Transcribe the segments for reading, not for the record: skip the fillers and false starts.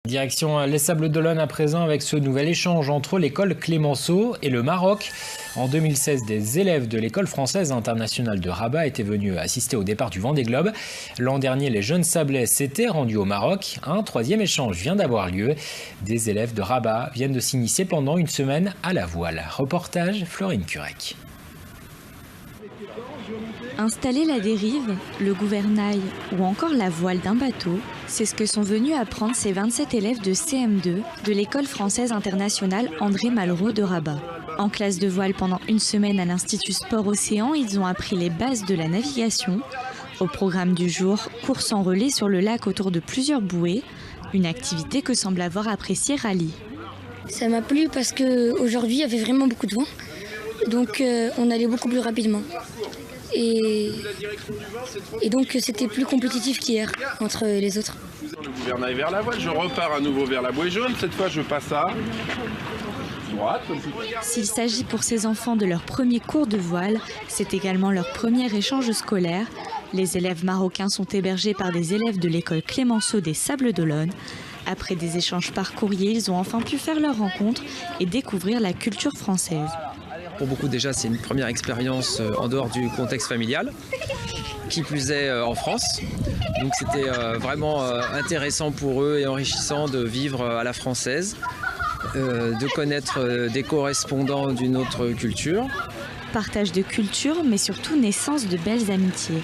Direction les Sables d'Olonne à présent avec ce nouvel échange entre l'école Clémenceau et le Maroc. En 2016, des élèves de l'école française internationale de Rabat étaient venus assister au départ du Vendée Globe. L'an dernier, les jeunes Sablais s'étaient rendus au Maroc. Un troisième échange vient d'avoir lieu. Des élèves de Rabat viennent de s'initier pendant une semaine à la voile. Reportage Florine Curec. Installer la dérive, le gouvernail ou encore la voile d'un bateau, c'est ce que sont venus apprendre ces 27 élèves de CM2 de l'école française internationale André Malraux de Rabat. En classe de voile pendant une semaine à l'Institut Sport Océan, ils ont appris les bases de la navigation. Au programme du jour, course en relais sur le lac autour de plusieurs bouées, une activité que semble avoir appréciée Rally. Ça m'a plu parce qu'aujourd'hui il y avait vraiment beaucoup de vent, donc on allait beaucoup plus rapidement. Et donc c'était plus compétitif qu'hier entre les autres. Le gouvernail vers la voile, je repars à nouveau vers la bouée jaune, cette fois je passe à droite. S'il s'agit pour ces enfants de leur premier cours de voile, c'est également leur premier échange scolaire. Les élèves marocains sont hébergés par des élèves de l'école Clémenceau des Sables d'Olonne. Après des échanges par courrier, ils ont enfin pu faire leur rencontre et découvrir la culture française. Pour beaucoup déjà, c'est une première expérience en dehors du contexte familial, qui plus est en France. Donc c'était vraiment intéressant pour eux et enrichissant de vivre à la française, de connaître des correspondants d'une autre culture. Partage de culture, mais surtout naissance de belles amitiés.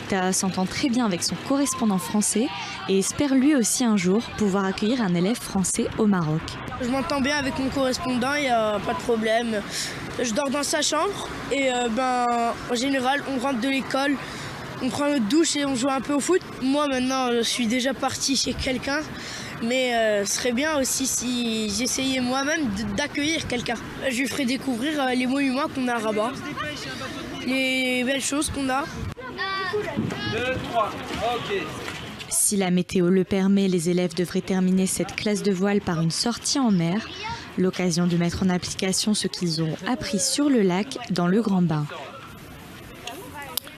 Tha s'entend très bien avec son correspondant français et espère lui aussi un jour pouvoir accueillir un élève français au Maroc. Je m'entends bien avec mon correspondant, il n'y a pas de problème. Je dors dans sa chambre et en général on rentre de l'école, on prend notre douche et on joue un peu au foot. Moi maintenant je suis déjà parti chez quelqu'un, mais ce serait bien aussi si j'essayais moi-même d'accueillir quelqu'un. Je lui ferai découvrir les monuments qu'on a à Rabat, les belles choses qu'on a. 2, 3, ok. Si la météo le permet, les élèves devraient terminer cette classe de voile par une sortie en mer, l'occasion de mettre en application ce qu'ils ont appris sur le lac dans le Grand Bain.